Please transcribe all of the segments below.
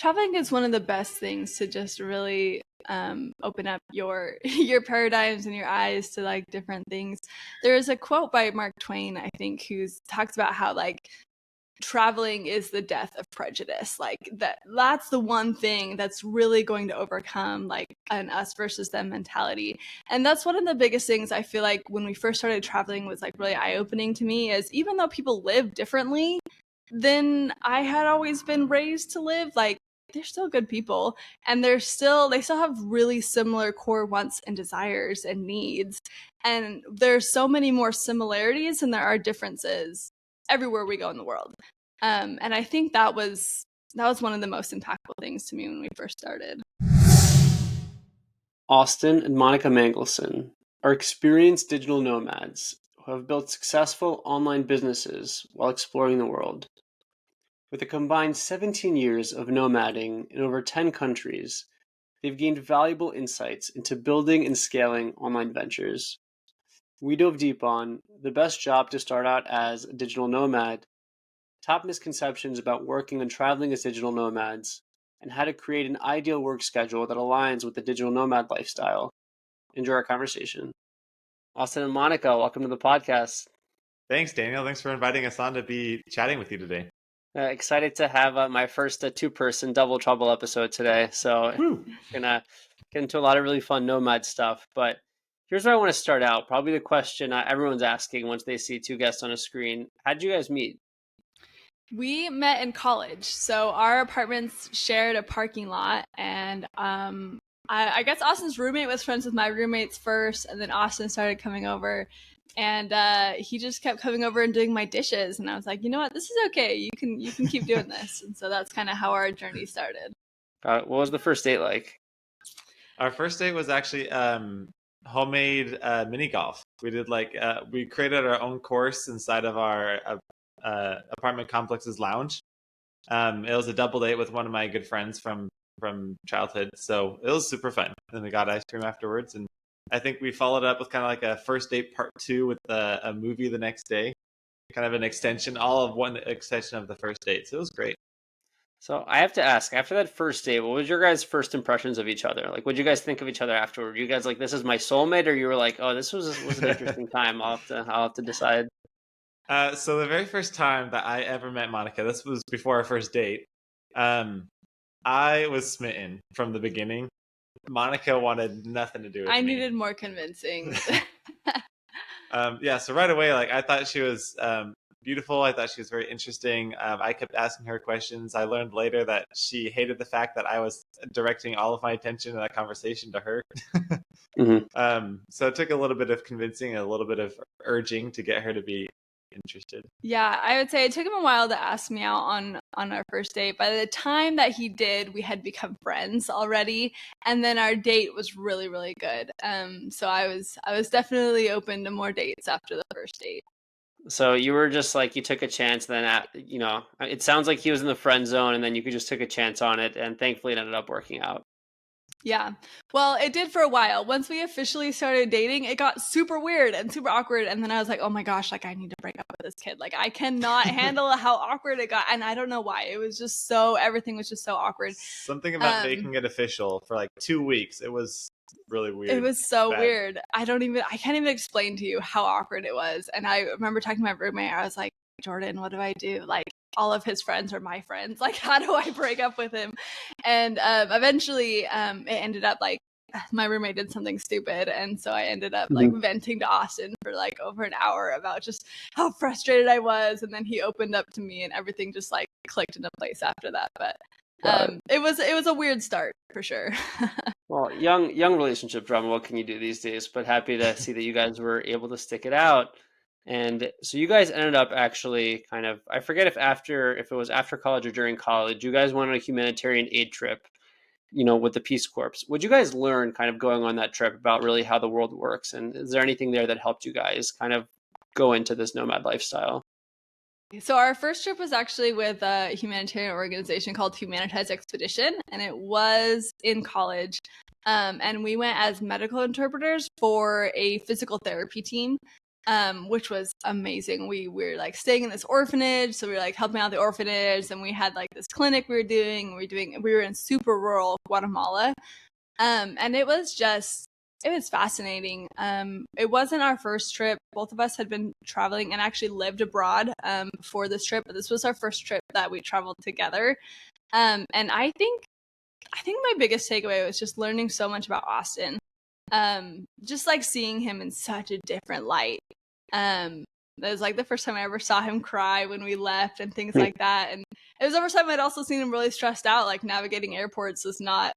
traveling is one of the best things to just really open up your your paradigms and your eyes to like different things. There is a quote by Mark Twain, I think, who talks about how like traveling is the death of prejudice. Like that's the one thing that's really going to overcome like an us versus them mentality. And that's one of the biggest things I feel like when we first started traveling was like really eye-opening to me, is even though people live differently than I had always been raised to live, like they're still good people, and they still have really similar core wants and desires and needs, and there's so many more similarities than there are differences everywhere we go in the world. And I think that was one of the most impactful things to me when we first started. Austin and Monica Mangelson are experienced digital nomads who have built successful online businesses while exploring the world. With a combined 17 years of nomading in over 10 countries, they've gained valuable insights into building and scaling online ventures. We dove deep on the best job to start out as a digital nomad, top misconceptions about working and traveling as digital nomads, and how to create an ideal work schedule that aligns with the digital nomad lifestyle. Enjoy our conversation. Austin and Monica, welcome to the podcast. Thanks, Daniel. Thanks for inviting us on to be chatting with you today. Excited to have my first two-person Double Trouble episode today. So gonna get into a lot of really fun nomad stuff. But here's where I want to start out. Probably the question everyone's asking once they see two guests on a screen. How'd you guys meet? We met in college. So our apartments shared a parking lot, and I guess Austin's roommate was friends with my roommates first, and then Austin started coming over, and he just kept coming over and doing my dishes, and I was like, you know what, this is okay. You can keep doing this. And so that's kind of how our journey started. What was the first date like? Our first date was actually homemade mini golf. We did we created our own course inside of our apartment complex's lounge. It was a double date with one of my good friends from childhood, so it was super fun. And we got ice cream afterwards, and I think we followed up with kind of like a first date part 2 with a movie the next day, kind of an extension, all of one extension of the first date. So it was great. So I have to ask, after that first date, what was your guys' first impressions of each other? Like, what did you guys think of each other afterward? Were you guys like, this is my soulmate, or you were like, oh, this was an interesting time? I'll have to decide. So the very first time that I ever met Monica, this was before our first date. I was smitten from the beginning. Monica wanted nothing to do with me. I needed more convincing. So right away, I thought she was beautiful. I thought she was very interesting. I kept asking her questions. I learned later that she hated the fact that I was directing all of my attention in that conversation to her. Mm-hmm. So it took a little bit of convincing, a little bit of urging to get her to be interested. Yeah, I would say it took him a while to ask me out on our first date. By the time that he did, we had become friends already, and then our date was really, really good. So I was definitely open to more dates after the first date. So you were just like, you took a chance, then it sounds like he was in the friend zone, and then you just took a chance on it, and thankfully it ended up working out. Yeah. Well, it did for a while. Once we officially started dating, it got super weird and super awkward. And then I was like, oh my gosh, I need to break up with this kid. I cannot handle how awkward it got. And I don't know why. It was just everything was just so awkward. Something about making it official for 2 weeks. It was really weird. It was so weird. I can't even explain to you how awkward it was. And I remember talking to my roommate. I was like, Jordan, what do I do? All of his friends are my friends. How do I break up with him? And eventually it ended up my roommate did something stupid. And so I ended up venting to Austin for over an hour about just how frustrated I was. And then he opened up to me and everything just clicked into place after that. But it was a weird start for sure. Well, young relationship drama, what can you do these days? But happy to see that you guys were able to stick it out. And so you guys ended up actually I forget if it was after college or during college, you guys went on a humanitarian aid trip, with the Peace Corps. What'd you guys learn going on that trip about really how the world works? And is there anything there that helped you guys go into this nomad lifestyle? So our first trip was actually with a humanitarian organization called Humanitize Expedition, and it was in college. And we went as medical interpreters for a physical therapy team. which was amazing. We were like staying in this orphanage, so we were like helping out the orphanage, and we had like this clinic we were doing. We were in super rural Guatemala, and it was fascinating. It wasn't our first trip. Both of us had been traveling and actually lived abroad before this trip, but this was our first trip that we traveled together. And I think my biggest takeaway was just learning so much about Austin. Just like seeing him in such a different light. That was like the first time I ever saw him cry when we left and things like that. And it was the first time I'd also seen him really stressed out. Like navigating airports was not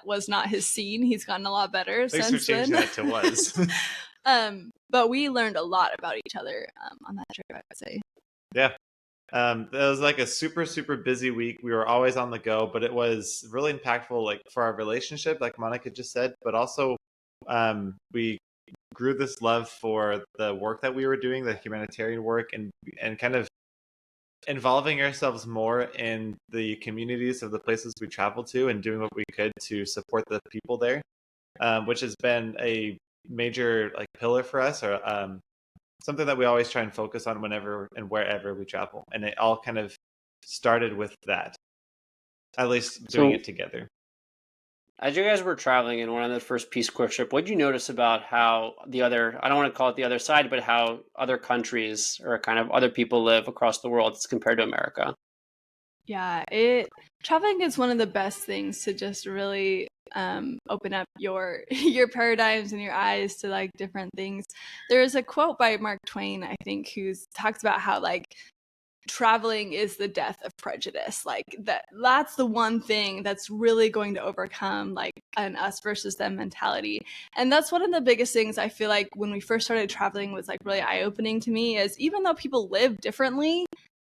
his scene. He's gotten a lot better Thanks for changing that to was. But we learned a lot about each other on that trip, I would say. Yeah. It was like a super, super busy week. We were always on the go, but it was really impactful, like for our relationship, like Monica just said, but also we grew this love for the work that we were doing, the humanitarian work, and kind of involving ourselves more in the communities of the places we traveled to and doing what we could to support the people there, which has been a major like pillar for us, or something that we always try and focus on whenever and wherever we travel. And it all kind of started with that, at least doing it together. As you guys were traveling in one of the first Peace Corps trip, what did you notice about how I don't want to call it the other side, but how other countries or kind of other people live across the world as compared to America? Yeah, traveling is one of the best things to just really open up your paradigms and your eyes to like different things. There's a quote by Mark Twain, I think, who talks about how like traveling is the death of prejudice. Like that's the one thing that's really going to overcome like an us versus them mentality. And that's one of the biggest things I feel like when we first started traveling was like really eye-opening to me, is even though people live differently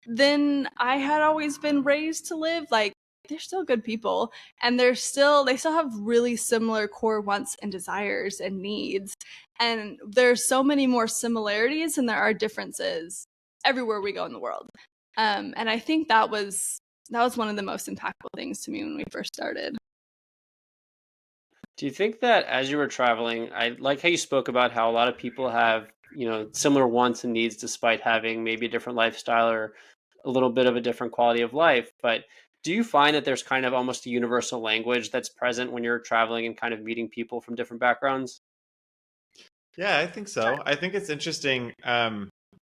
than I had always been raised to live, like they're still good people, and they still have really similar core wants and desires and needs. And there's so many more similarities than there are differences everywhere we go in the world. And I think that was one of the most impactful things to me when we first started. Do you think that as you were traveling, I like how you spoke about how a lot of people have, similar wants and needs despite having maybe a different lifestyle or a little bit of a different quality of life. But do you find that there's kind of almost a universal language that's present when you're traveling and kind of meeting people from different backgrounds? Yeah, I think so. I think it's interesting.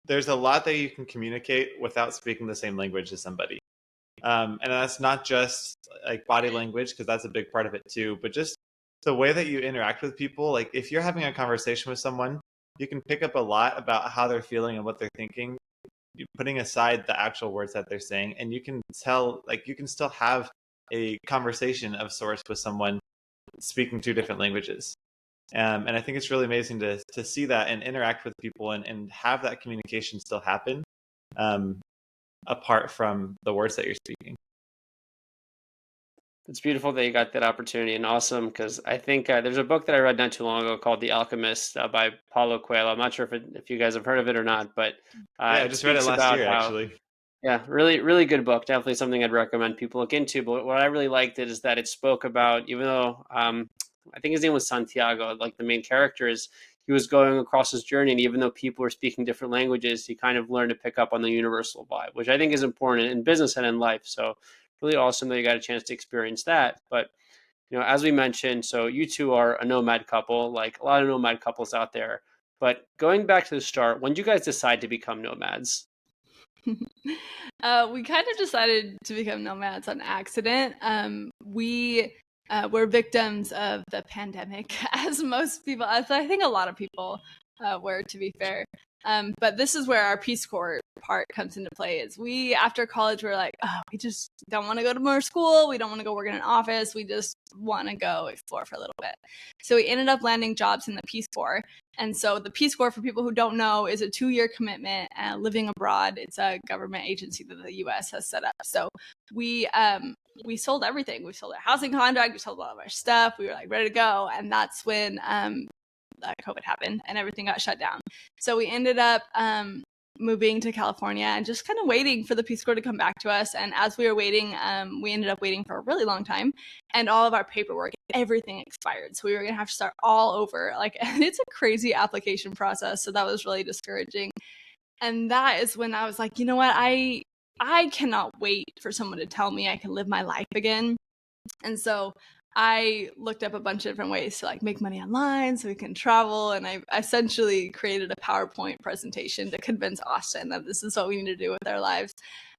There's a lot that you can communicate without speaking the same language as somebody. And that's not just like body language, because that's a big part of it too, but just the way that you interact with people. Like if you're having a conversation with someone, you can pick up a lot about how they're feeling and what they're thinking, putting aside the actual words that they're saying. And you can tell, like you can still have a conversation of sorts with someone speaking two different languages. And I think it's really amazing to see that and interact with people and have that communication still happen, apart from the words that you're speaking. It's beautiful that you got that opportunity, and awesome, because I think there's a book that I read not too long ago called The Alchemist by Paulo Coelho. I'm not sure if you guys have heard of it or not, but I just read it last year, actually. Yeah, really, really good book. Definitely something I'd recommend people look into. But what I really liked is that it spoke about, even though I think his name was Santiago, like the main character he was going across his journey, and even though people were speaking different languages, he kind of learned to pick up on the universal vibe, which I think is important in business and in life. So really awesome that you got a chance to experience that. But as we mentioned, so you two are a nomad couple, like a lot of nomad couples out there. But going back to the start, when did you guys decide to become nomads? We kind of decided to become nomads on accident. We were victims of the pandemic, as most people, as I think a lot of people were, to be fair. But this is where our Peace Corps part comes into play. Is we, after college, we're like, oh, we just don't want to go to more school. We don't want to go work in an office. We just want to go explore for a little bit. So we ended up landing jobs in the Peace Corps. And so the Peace Corps, for people who don't know, is a 2-year commitment living abroad. It's a government agency that the U.S. has set up. So we sold everything. We sold our housing contract. We sold all of our stuff. We were like ready to go. And that's when COVID happened and everything got shut down. So we ended up moving to California and just kind of waiting for the Peace Corps to come back to us. And as we were waiting, we ended up waiting for a really long time, and all of our paperwork, everything expired. So we were going to have to start all over. And it's a crazy application process. So that was really discouraging. And that is when I was like, you know what? I cannot wait for someone to tell me I can live my life again. And so I looked up a bunch of different ways to make money online so we can travel. And I essentially created a PowerPoint presentation to convince Austin that this is what we need to do with our lives.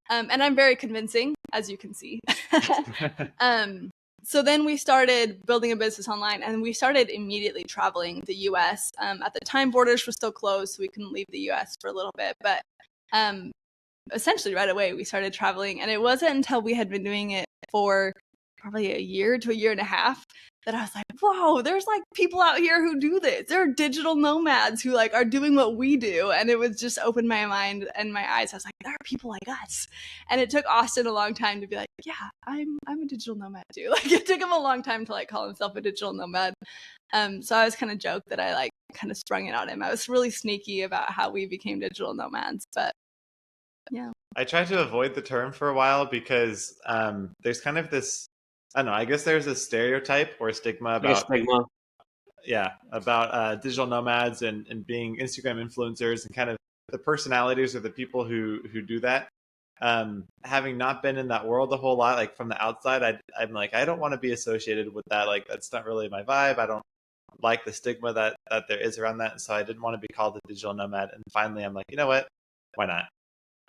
And I'm very convincing, as you can see. So then we started building a business online, and we started immediately traveling the U.S. At the time, borders were still closed, so we couldn't leave the U.S. for a little bit. But essentially right away, we started traveling. And it wasn't until we had been doing it for probably a year to a year and a half that I was like, whoa, there's people out here who do this. There are digital nomads who are doing what we do. And it was just opened my mind and my eyes. I was like, there are people like us. And it took Austin a long time to be like, yeah, I'm a digital nomad too. It took him a long time to call himself a digital nomad. So I was kind of joked that I kind of sprung it on him. I was really sneaky about how we became digital nomads, but yeah. I tried to avoid the term for a while because there's kind of this, I don't know, I guess there's a stereotype or a stigma about digital nomads and being Instagram influencers, and kind of the personalities or the people who do that. Having not been in that world a whole lot, from the outside, I'm like, I don't want to be associated with that. That's not really my vibe. I don't like the stigma that there is around that. And so I didn't want to be called a digital nomad. And finally, I'm like, you know what? Why not?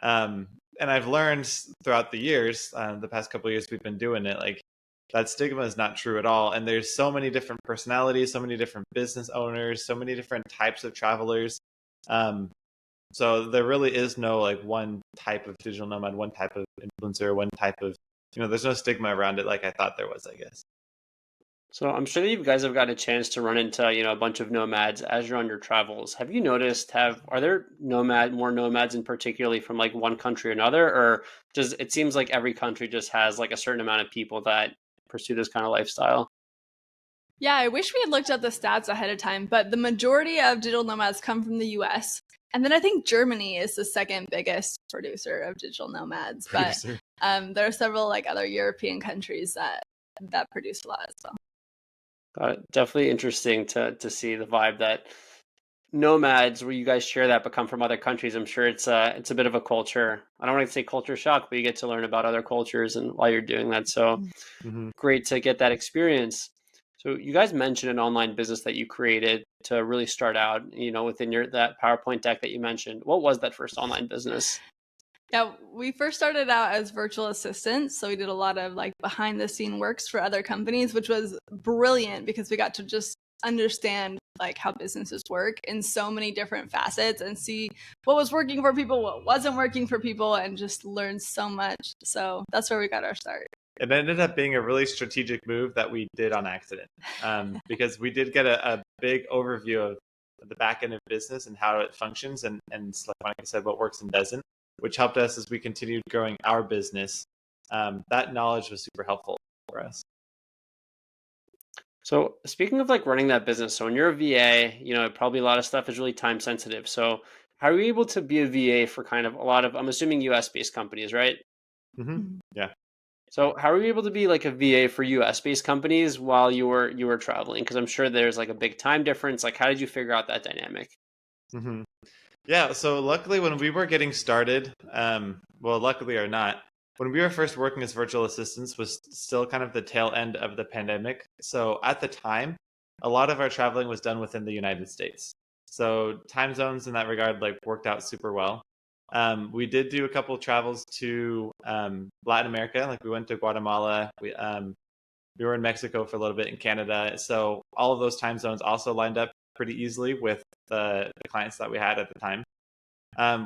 And I've learned throughout the years, the past couple of years we've been doing it, that stigma is not true at all. And there's so many different personalities, so many different business owners, so many different types of travelers. So there really is no one type of digital nomad, one type of influencer, one type of, there's no stigma around it like I thought there was, I guess. So I'm sure that you guys have got a chance to run into, a bunch of nomads as you're on your travels. Have you noticed, are there more nomads in particularly from one country or another, or does it seems like every country just has a certain amount of people that pursue this kind of lifestyle? Yeah, I wish we had looked at the stats ahead of time, but the majority of digital nomads come from the US. And then I think Germany is the second biggest producer of digital nomads. But there are several other European countries that produce a lot as well. Definitely interesting to see the vibe that nomads, where you guys share that, but come from other countries. I'm sure it's a bit of a culture. I don't want to say culture shock, but you get to learn about other cultures and while you're doing that. So great to get that experience. So you guys mentioned an online business that you created to really start out, within that PowerPoint deck that you mentioned. What was that first online business? Yeah, we first started out as virtual assistants. So we did a lot of behind the scene works for other companies, which was brilliant because we got to just understand how businesses work in so many different facets and see what was working for people, what wasn't working for people, and just learn so much. So that's where we got our start. It ended up being a really strategic move that we did on accident, because we did get a big overview of the back end of business and how it functions, and like Monica said, what works and doesn't, which helped us as we continued growing our business. That knowledge was super helpful for us. So speaking of running that business, so when you're a VA, probably a lot of stuff is really time sensitive. So how are you able to be a VA for kind of a lot of, I'm assuming US based companies, right? Mm-hmm. Yeah. So how are you able to be a VA for US based companies while you were traveling? Because I'm sure there's a big time difference. How did you figure out that dynamic? Mm-hmm. Yeah. So luckily when we were getting started, well, luckily or not, when we were first working as virtual assistants was still kind of the tail end of the pandemic. So at the time, a lot of our traveling was done within the United States. So time zones in that regard worked out super well. We did do a couple of travels to Latin America. We went to Guatemala. We were in Mexico for a little bit, in Canada. So all of those time zones also lined up pretty easily with the clients that we had at the time.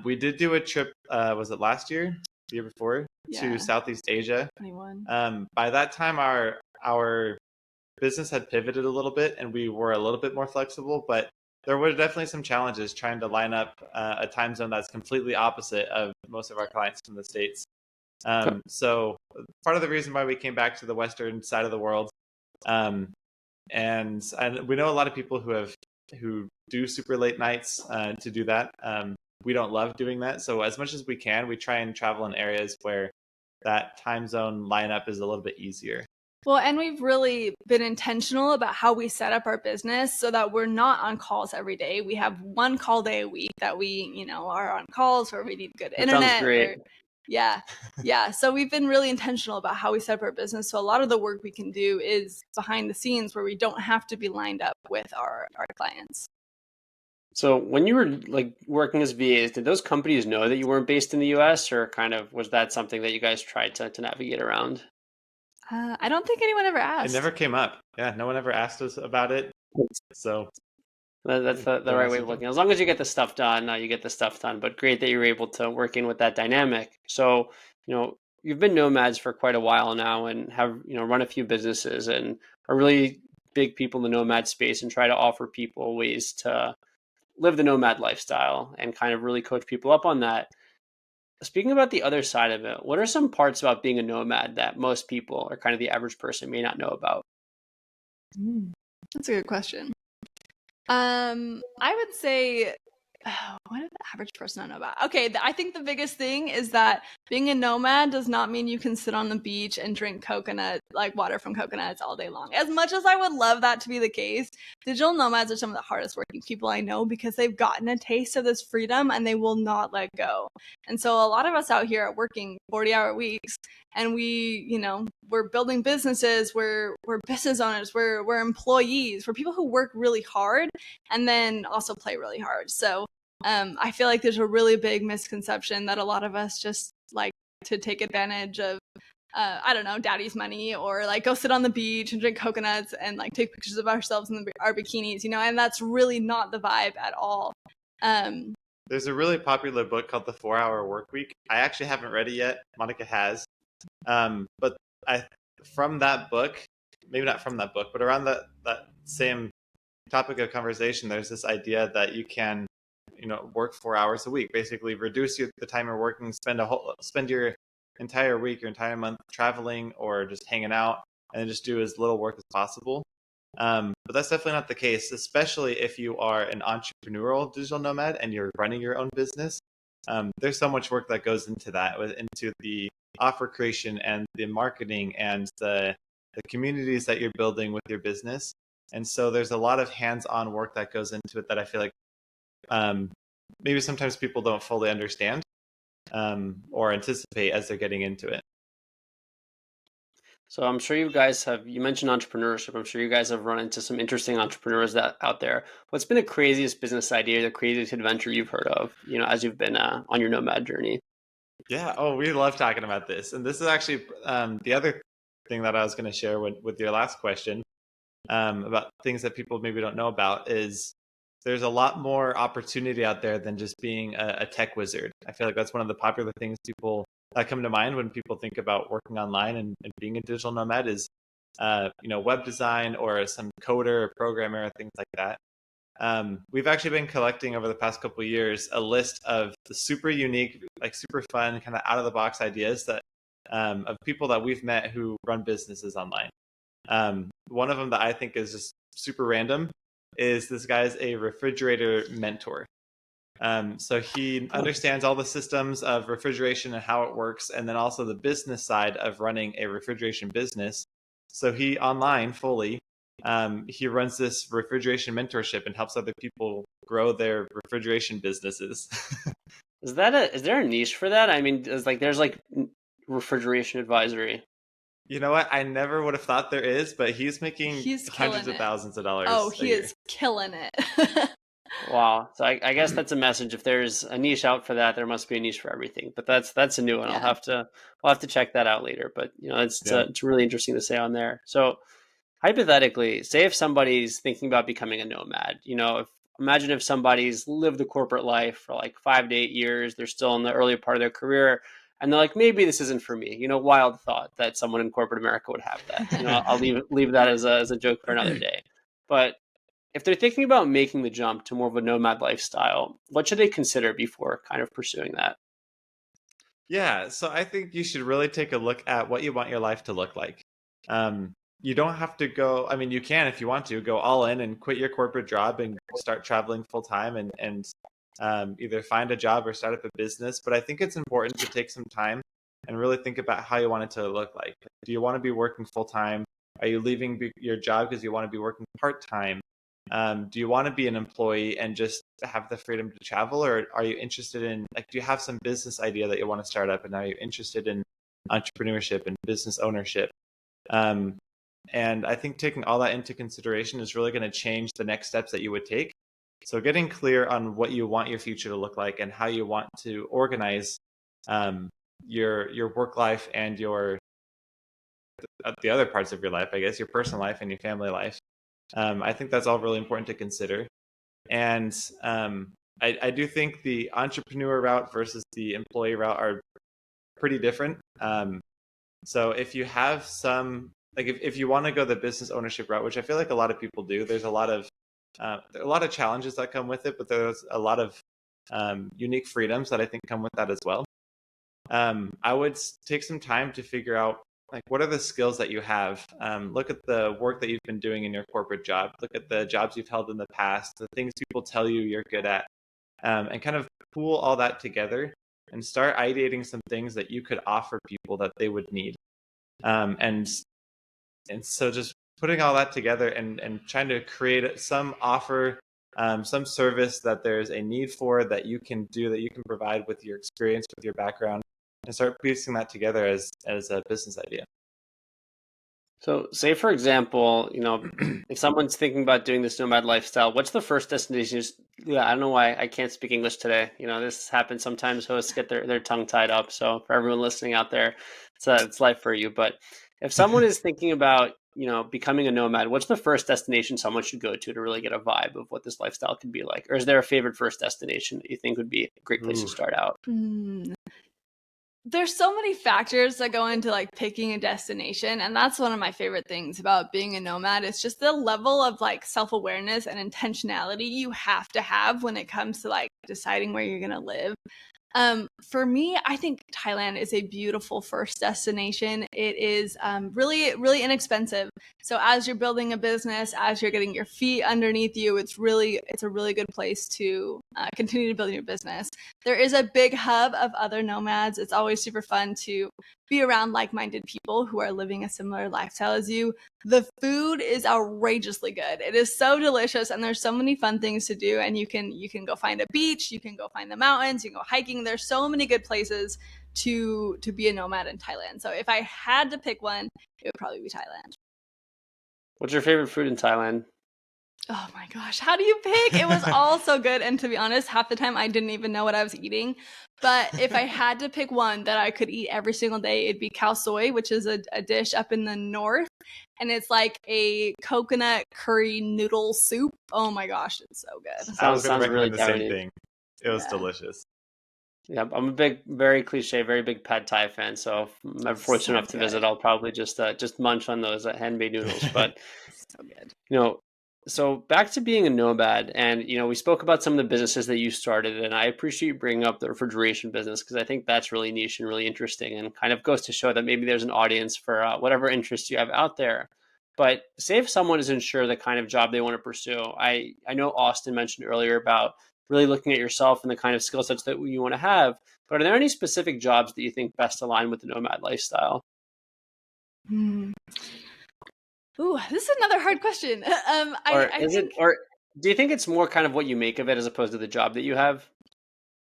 We did do a trip, was it last year? The year before, to Southeast Asia. 21. By that time, our business had pivoted a little bit, and we were a little bit more flexible. But there were definitely some challenges trying to line up a time zone that's completely opposite of most of our clients from the States. So part of the reason why we came back to the Western side of the world, and we know a lot of people who do super late nights to do that. we don't love doing that. So as much as we can, we try and travel in areas where that time zone lineup is a little bit easier. Well, and we've really been intentional about how we set up our business so that we're not on calls every day. We have one call day a week that we, are on calls where we need good internet. Sounds great. Yeah. So we've been really intentional about how we set up our business. So a lot of the work we can do is behind the scenes where we don't have to be lined up with our clients. So when you were like working as VAs, did those companies know that you weren't based in the US, or kind of was that something that you guys tried to navigate around? I don't think anyone ever asked. It never came up. Yeah, no one ever asked us about it. So that's the right way of looking. As long as you get the stuff done, you get the stuff done. But great that you're able to work in with that dynamic. So, you've been nomads for quite a while now and have, run a few businesses and are really big people in the nomad space and try to offer people ways to live the nomad lifestyle and kind of really coach people up on that. Speaking about the other side of it, what are some parts about being a nomad that most people or kind of the average person may not know about? That's a good question. I would say, what did the average person not know about? Okay, I think the biggest thing is that being a nomad does not mean you can sit on the beach and drink water from coconuts all day long. As much as I would love that to be the case, digital nomads are some of the hardest working people I know because they've gotten a taste of this freedom and they will not let go. And so a lot of us out here are working 40-hour weeks, and we're building businesses, we're business owners, we're employees, we're people who work really hard and then also play really hard. So I feel like there's a really big misconception that a lot of us just like to take advantage of, daddy's money, or like go sit on the beach and drink coconuts and like take pictures of ourselves in our bikinis, and that's really not the vibe at all. There's a really popular book called The 4-Hour Workweek. I actually haven't read it yet. Monica has. But from that book, maybe not from that book, but around that same topic of conversation, there's this idea that you can, work 4 hours a week, basically reduce the time you're working, spend your entire week, your entire month traveling or just hanging out, and then just do as little work as possible. But that's definitely not the case, especially if you are an entrepreneurial digital nomad and you're running your own business. There's so much work that goes into that, into the offer creation and the marketing and the communities that you're building with your business. And so there's a lot of hands-on work that goes into it that I feel like maybe sometimes people don't fully understand or anticipate as they're getting into it. So I'm sure you mentioned entrepreneurship. I'm sure you guys have run into some interesting entrepreneurs out there. What's been the craziest business idea, the craziest adventure you've heard of, as you've been on your nomad journey? Yeah. Oh, we love talking about this. And this is actually the other thing that I was going to share with your last question about things that people maybe don't know about is there's a lot more opportunity out there than just being a tech wizard. I feel like that's one of the popular things people that come to mind when people think about working online and being a digital nomad is, web design or some coder or programmer, things like that. We've actually been collecting over the past couple of years a list of the super unique, like super fun, kind of out of the box ideas that of people that we've met who run businesses online. One of them that I think is just super random is this guy's a refrigerator mentor. So he understands all the systems of refrigeration and how it works, and then also the business side of running a refrigeration business. So he online fully, he runs this refrigeration mentorship and helps other people grow their refrigeration businesses. Is there a niche for that? I mean, there's refrigeration advisory. You know what? I never would have thought there is, but he's making hundreds of thousands of dollars. Oh, he is killing it. Wow. So I guess that's a message. If there's a niche out for that, there must be a niche for everything. But that's a new one. Yeah. We'll have to check that out later. But it's really interesting to say on there. So hypothetically, say if somebody's thinking about becoming a nomad, imagine if somebody's lived the corporate life for like 5 to 8 years, they're still in the early part of their career, and they're like, maybe this isn't for me. Wild thought that someone in corporate America would have that. I'll leave that as a joke for another day. But if they're thinking about making the jump to more of a nomad lifestyle, what should they consider before kind of pursuing that? Yeah, so I think you should really take a look at what you want your life to look like. You don't have to go, I mean, you can, if you want to, go all in and quit your corporate job and start traveling full time and either find a job or start up a business. But I think it's important to take some time and really think about how you want it to look like. Do you want to be working full time? Are you leaving your job because you want to be working part time? Do you want to be an employee and just have the freedom to travel, or are you interested in, like, do you have some business idea that you want to start up, and are you interested in entrepreneurship and business ownership? And I think taking all that into consideration is really going to change the next steps that you would take. So getting clear on what you want your future to look like and how you want to organize your work life and the other parts of your life, I guess, your personal life and your family life. I think that's all really important to consider. And I do think the entrepreneur route versus the employee route are pretty different. So if you have some, like if you want to go the business ownership route, which I feel like a lot of people do, there's a lot of challenges that come with it, but there's a lot of unique freedoms that I think come with that as well. I would take some time to figure out, like, what are the skills that you have? Look at the work that you've been doing in your corporate job. Look at the jobs you've held in the past, the things people tell you you're good at, and kind of pool all that together and start ideating some things that you could offer people that they would need. And so just putting all that together and trying to create some offer, some service that there's a need for, that you can do, that you can provide with your experience, with your background, and start piecing that together as a business idea. So say, for example, if someone's thinking about doing this nomad lifestyle, what's the first destination? I don't know why I can't speak English today. This happens sometimes. Hosts get their tongue tied up. So for everyone listening out there, it's life for you. But if someone is thinking about, becoming a nomad, what's the first destination someone should go to really get a vibe of what this lifestyle could be like? Or is there a favorite first destination that you think would be a great place to start out? There's so many factors that go into like picking a destination, and that's one of my favorite things about being a nomad. It's just the level of like self-awareness and intentionality you have to have when it comes to like deciding where you're gonna live. For me, I think Thailand is a beautiful first destination. It is really, really inexpensive. So as you're building a business, as you're getting your feet underneath you, it's a really good place to continue to build your business. There is a big hub of other nomads. It's always super fun to be around like-minded people who are living a similar lifestyle as you. The food is outrageously good. It is so delicious, and there's so many fun things to do. And you can go find a beach, you can go find the mountains, you can go hiking. There's so many good places to be a nomad in Thailand. So if I had to pick one, it would probably be Thailand. What's your favorite food in Thailand? Oh my gosh, how do you pick? It was all so good. And to be honest, half the time I didn't even know what I was eating. But if I had to pick one that I could eat every single day, it'd be khao soi, which is a dish up in the north. And it's like a coconut curry noodle soup. Oh my gosh, it's so good. I was going to really recommend the same thing. It was delicious. Yeah, I'm a very big pad Thai fan. So if I'm ever fortunate enough to visit, I'll probably just munch on those handmade noodles. But so good. So back to being a nomad, and we spoke about some of the businesses that you started, and I appreciate you bringing up the refrigeration business because I think that's really niche and really interesting, and kind of goes to show that maybe there's an audience for whatever interests you have out there. But say if someone isn't sure the kind of job they want to pursue, I know Austin mentioned earlier about really looking at yourself and the kind of skill sets that you want to have. But are there any specific jobs that you think best align with the nomad lifestyle? Ooh, this is another hard question. Or do you think it's more kind of what you make of it as opposed to the job that you have?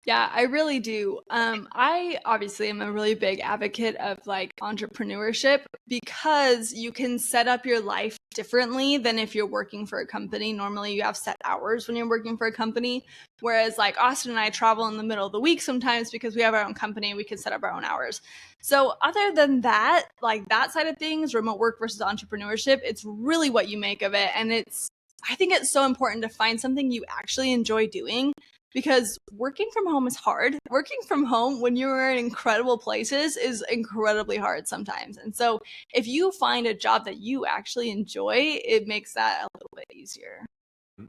Yeah, I really do. I obviously am a really big advocate of like entrepreneurship because you can set up your life differently than if you're working for a company. Normally you have set hours when you're working for a company. Whereas like Austin and I travel in the middle of the week sometimes because we have our own company, we can set up our own hours. So other than that, like that side of things, remote work versus entrepreneurship, it's really what you make of it. And I think it's so important to find something you actually enjoy doing. Because working from home is hard. Working from home when you're in incredible places is incredibly hard sometimes. And so if you find a job that you actually enjoy, it makes that a little bit easier.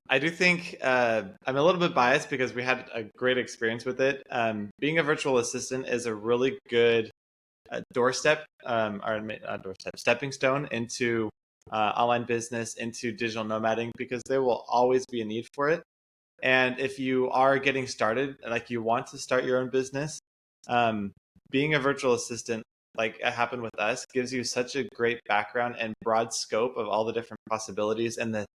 I do think I'm a little bit biased because we had a great experience with it. Being a virtual assistant is a really good stepping stone into online business, into digital nomading, because there will always be a need for it. And if you are getting started, like you want to start your own business, being a virtual assistant, like it happened with us, gives you such a great background and broad scope of all the different possibilities and the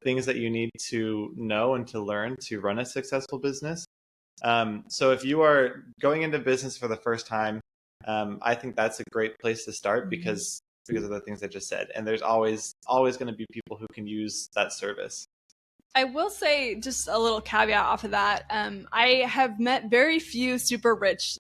things that you need to know and to learn to run a successful business. So if you are going into business for the first time, I think that's a great place to start because of the things I just said. And there's always going to be people who can use that service. I will say just a little caveat off of that. I have met very few super rich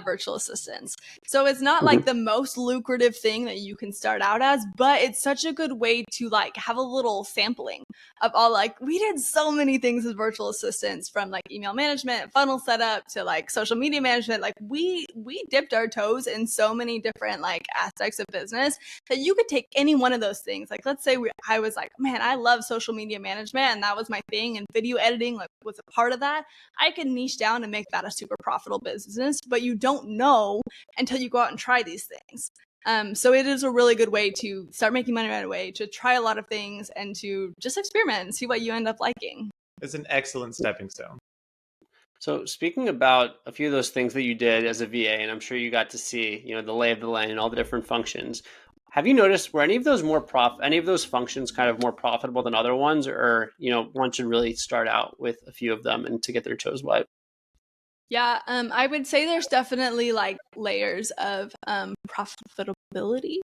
virtual assistants. So it's not like the most lucrative thing that you can start out as, but it's such a good way to like have a little sampling of all, like, we did so many things as virtual assistants, from like email management, funnel setup, to like social media management. Like we dipped our toes in so many different like aspects of business that you could take any one of those things. Like, let's say I was like, man, I love social media management and that was my thing, and video editing like was a part of that. I could niche down and make that a super profitable business, but you don't know until you go out and try these things. So it is a really good way to start making money right away, to try a lot of things and to just experiment and see what you end up liking. It's an excellent stepping stone. So speaking about a few of those things that you did as a VA, and I'm sure you got to see, the lay of the land and all the different functions. Have you noticed, were any of those functions kind of more profitable than other ones, or, one should really start out with a few of them and to get their toes wet? Yeah, I would say there's definitely like layers of profitability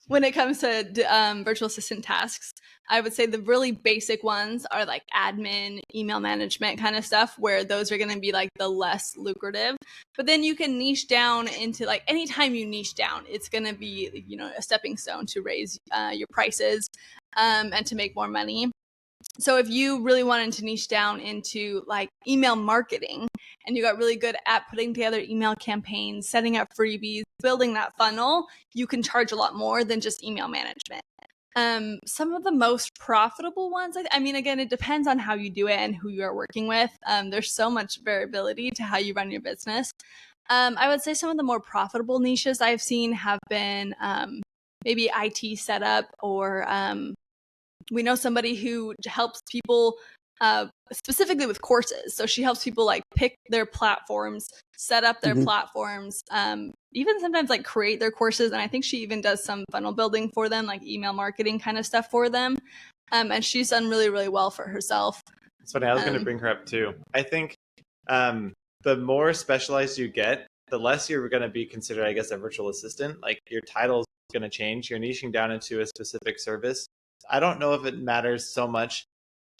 when it comes to virtual assistant tasks. I would say the really basic ones are like admin, email management kind of stuff, where those are going to be like the less lucrative. But then you can niche down into, like, anytime you niche down, it's going to be, a stepping stone to raise your prices and to make more money. So if you really wanted to niche down into like email marketing, and you got really good at putting together email campaigns, setting up freebies, building that funnel, you can charge a lot more than just email management. Some of the most profitable ones, I mean, again, it depends on how you do it and who you are working with. There's so much variability to how you run your business. I would say some of the more profitable niches I've seen have been maybe IT setup, or we know somebody who helps people specifically with courses. So she helps people like pick their platforms, set up their platforms, even sometimes like create their courses. And I think she even does some funnel building for them, like email marketing kind of stuff for them. And she's done really, really well for herself. It's funny, I was going to bring her up too. I think the more specialized you get, the less you're going to be considered, I guess, a virtual assistant. Like, your title's going to change. You're niching down into a specific service. I don't know if it matters so much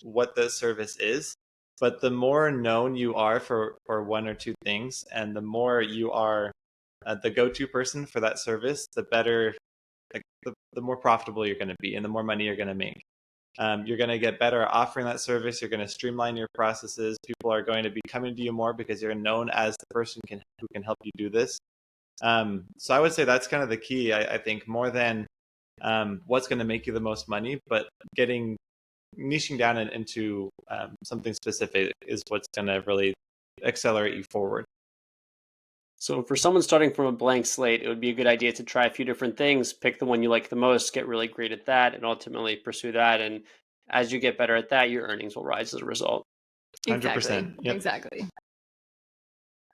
what the service is, but the more known you are for one or two things, and the more you are the go-to person for that service, the better, like, the more profitable you're going to be and the more money you're going to make. You're going to get better at offering that service. You're going to streamline your processes. People are going to be coming to you more because you're known as the person who can help you do this. So I would say that's kind of the key, I think, more than what's going to make you the most money, but niching down into something specific is what's going to really accelerate you forward. So for someone starting from a blank slate, it would be a good idea to try a few different things, pick the one you like the most, get really great at that, and ultimately pursue that. And as you get better at that, your earnings will rise as a result. 100%. Yep. Exactly.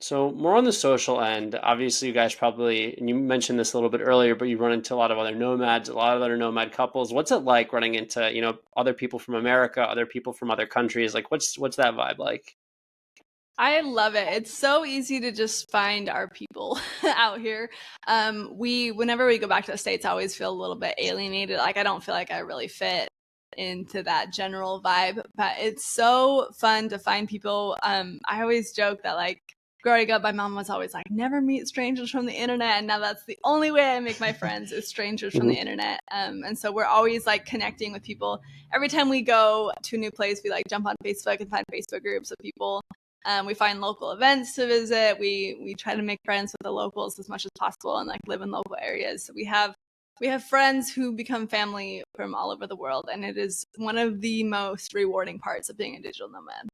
So more on the social end, obviously you guys probably, and you mentioned this a little bit earlier, but you run into a lot of other nomads, a lot of other nomad couples. What's it like running into, other people from America, other people from other countries? Like, what's that vibe like? I love it. It's so easy to just find our people out here. Whenever we go back to the States, I always feel a little bit alienated. Like, I don't feel like I really fit into that general vibe, but it's so fun to find people. I always joke that, like, growing up, my mom was always like, never meet strangers from the internet. And now that's the only way I make my friends, is strangers from the internet. And so we're always like connecting with people. Every time we go to a new place, we like jump on Facebook and find Facebook groups of people. We find local events to visit. We try to make friends with the locals as much as possible and like live in local areas. So we have friends who become family from all over the world. And it is one of the most rewarding parts of being a digital nomad.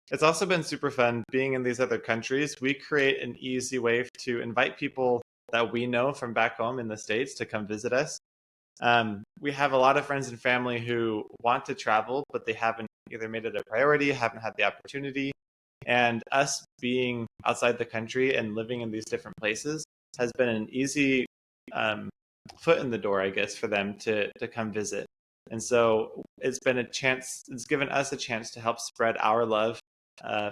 It's also been super fun being in these other countries. We create an easy way to invite people that we know from back home in the States to come visit us. We have a lot of friends and family who want to travel, but they haven't either made it a priority, haven't had the opportunity. And us being outside the country and living in these different places has been an easy foot in the door, I guess, for them to come visit. And so it's been a chance, it's given us a chance to help spread our love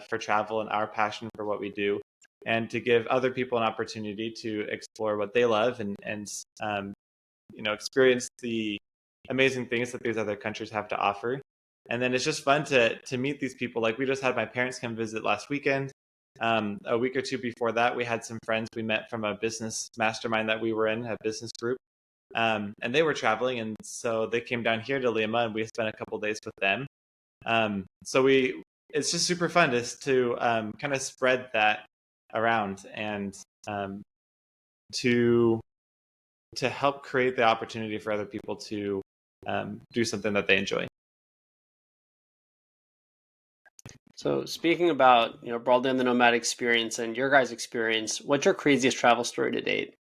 for travel and our passion for what we do, and to give other people an opportunity to explore what they love and experience the amazing things that these other countries have to offer. And then it's just fun to meet these people. Like, we just had my parents come visit last weekend. A week or two before that, we had some friends we met from a business mastermind that we were in, a business group. And they were traveling, and so they came down here to Lima, and we spent a couple days with them. It's just super fun to kind of spread that around, and to help create the opportunity for other people to do something that they enjoy. So speaking about, broadly on the nomad experience and your guys' experience, what's your craziest travel story to date?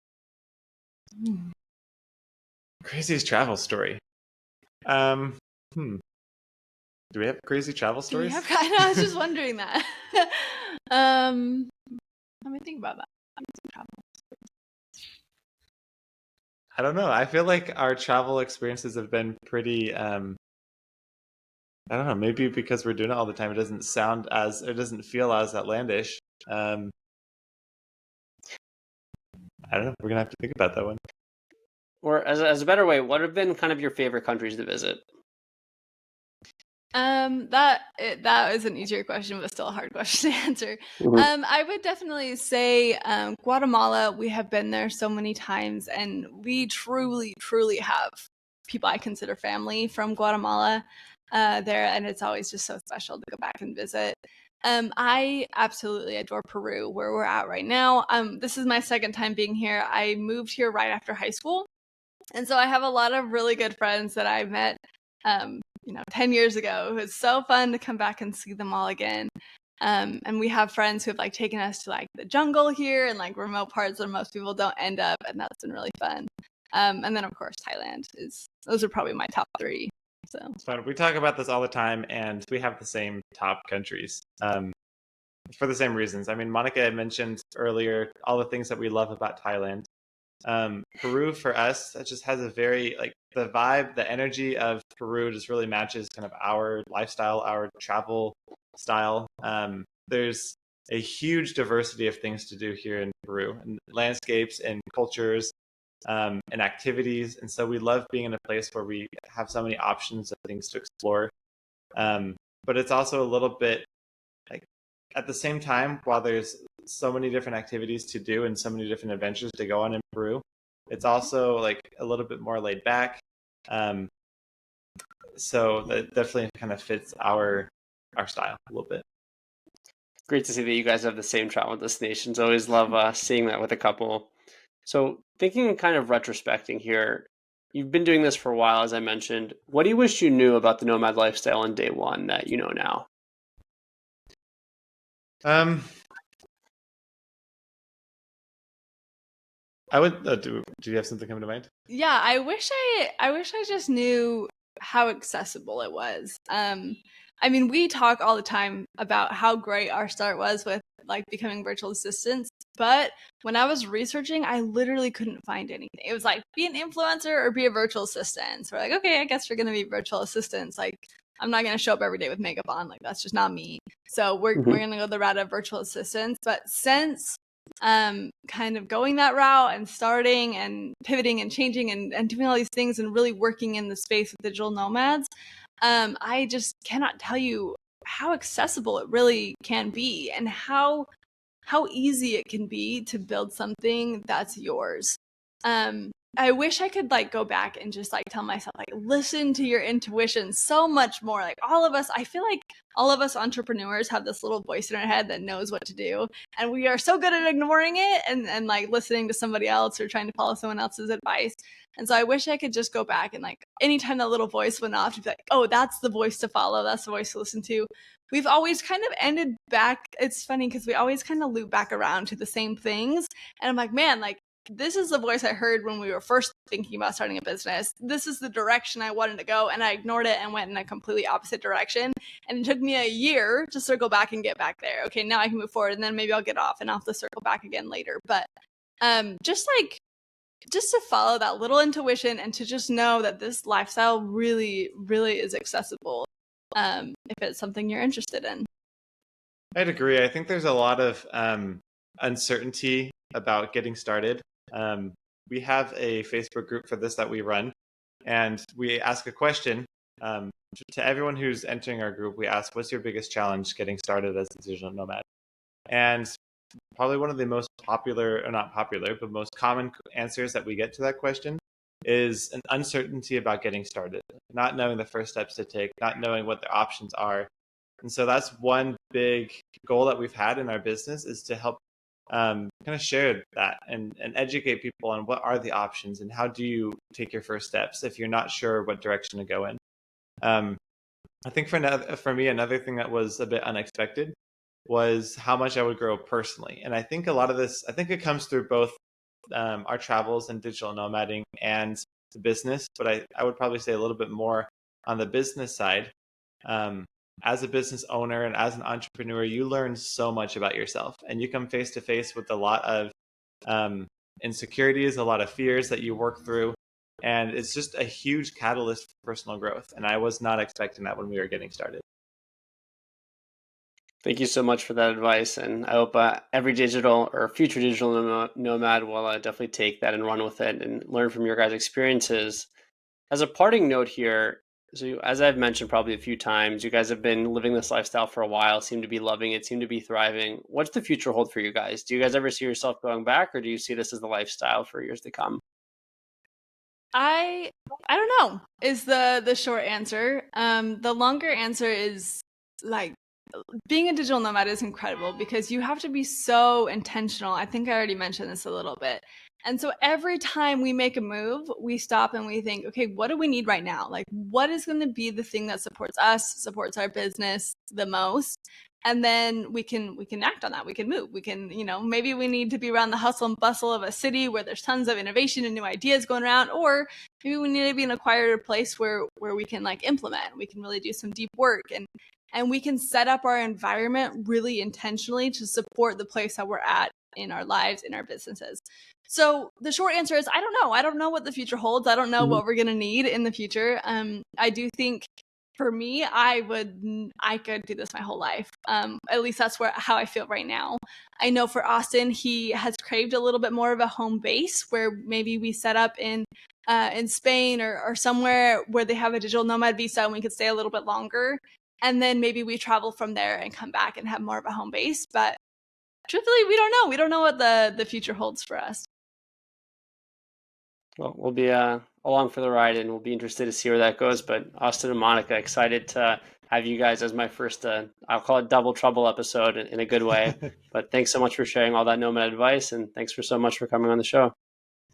Craziest travel story. Do we have crazy travel stories? I was just wondering that. Let me think about that. I don't know. I feel like our travel experiences have been pretty I don't know, maybe because we're doing it all the time, it doesn't feel as outlandish. I don't know. We're gonna have to think about that one. Or as a better way, what have been kind of your favorite countries to visit? That is an easier question, but still a hard question to answer. Mm-hmm. I would definitely say Guatemala. We have been there so many times, and we truly, truly have people I consider family from Guatemala there, and it's always just so special to go back and visit. I absolutely adore Peru, where we're at right now. This is my second time being here. I moved here right after high school, and so I have a lot of really good friends that I met 10 years ago. It's so fun to come back and see them all again. And we have friends who have taken us to the jungle here and remote parts where most people don't end up, and that's been really fun. And then of course Thailand those are probably my top 3. So it's fun. We talk about this all the time, and we have the same top countries for the same reasons. I mean, Monica had mentioned earlier all the things that we love about Thailand. Peru for us, it just has a very the vibe, the energy of Peru just really matches kind of our lifestyle, our travel style. There's a huge diversity of things to do here in Peru, and landscapes and cultures and activities. And so we love being in a place where we have so many options of things to explore. But it's also a little bit at the same time, while there's so many different activities to do and so many different adventures to go on in Peru, it's also a little bit more laid back. So that definitely kind of fits our style a little bit. Great to see that you guys have the same travel destinations. Always love seeing that with a couple. So thinking kind of retrospecting here, you've been doing this for a while, as I mentioned. What do you wish you knew about the nomad lifestyle on day one that you know now? I would. Do you have something come to mind? Yeah, I wish I just knew how accessible it was. I mean, we talk all the time about how great our start was with becoming virtual assistants, but when I was researching, I literally couldn't find anything. It was be an influencer or be a virtual assistant. So we're okay, I guess we're gonna be virtual assistants. I'm not gonna show up every day with makeup on. That's just not me. So we're gonna go the route of virtual assistants. But since kind of going that route and starting and pivoting and changing and doing all these things and really working in the space of digital nomads, I just cannot tell you how accessible it really can be and how easy it can be to build something that's yours. I wish I could go back and just tell myself listen to your intuition so much more. All of us, I feel like all of us entrepreneurs have this little voice in our head that knows what to do, and we are so good at ignoring it and listening to somebody else or trying to follow someone else's advice. And so I wish I could just go back and anytime that little voice went off to be oh, that's the voice to follow, that's the voice to listen to. We've always kind of ended back. It's funny because we always kind of loop back around to the same things, and I'm man, this is the voice I heard when we were first thinking about starting a business. This is the direction I wanted to go, and I ignored it and went in a completely opposite direction. And it took me a year to circle back and get back there. Okay, now I can move forward, and then maybe I'll get off and I'll have to circle back again later. But just to follow that little intuition and to just know that this lifestyle really, really is accessible if it's something you're interested in. I'd agree. I think there's a lot of uncertainty about getting started. We have a Facebook group for this that we run, and we ask a question to everyone who's entering our group. We ask, what's your biggest challenge getting started as a digital nomad? And probably one of the most popular, or not popular, but most common answers that we get to that question is an uncertainty about getting started, not knowing the first steps to take, not knowing what the options are. And so that's one big goal that we've had in our business, is to help kind of share that and educate people on what are the options and how do you take your first steps if you're not sure what direction to go in. I think for me, another thing that was a bit unexpected was how much I would grow personally. And I think a lot of this, I think it comes through both our travels and digital nomading and the business, but I would probably say a little bit more on the business side. As a business owner and as an entrepreneur, you learn so much about yourself, and you come face to face with a lot of insecurities, a lot of fears that you work through. And it's just a huge catalyst for personal growth. And I was not expecting that when we were getting started. Thank you so much for that advice. And I hope every digital or future digital nomad will definitely take that and run with it and learn from your guys' experiences. As a parting note here, so as I've mentioned probably a few times, you guys have been living this lifestyle for a while, seem to be loving it, seem to be thriving. What's the future hold for you guys? Do you guys ever see yourself going back, or do you see this as the lifestyle for years to come? I don't know is the short answer. The longer answer is like, being a digital nomad is incredible because you have to be so intentional. I think I already mentioned this a little bit. And so every time we make a move, we stop and we think, okay, what do we need right now? Like, what is going to be the thing that supports us, supports our business the most? And then we can act on that. We can move. We can, maybe we need to be around the hustle and bustle of a city where there's tons of innovation and new ideas going around, or maybe we need to be in a quieter place where we can like implement. We can really do some deep work, and we can set up our environment really intentionally to support the place that we're at in our lives, in our businesses. So the short answer is, I don't know. I don't know what the future holds. I don't know what we're going to need in the future. I do think for me, I could do this my whole life. At least that's how I feel right now. I know for Austin, he has craved a little bit more of a home base where maybe we set up in Spain or somewhere where they have a digital nomad visa and we could stay a little bit longer. And then maybe we travel from there and come back and have more of a home base. But truthfully, we don't know. We don't know what the future holds for us. Well, we'll be along for the ride, and we'll be interested to see where that goes. But Austin and Monica, excited to have you guys as my first, I'll call it double trouble episode in a good way. But thanks so much for sharing all that nomad advice, and thanks so much for coming on the show.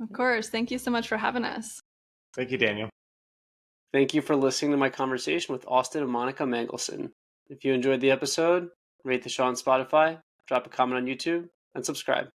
Of course. Thank you so much for having us. Thank you, Daniel. Thank you for listening to my conversation with Austin and Monica Mangelson. If you enjoyed the episode, rate the show on Spotify, drop a comment on YouTube, and subscribe.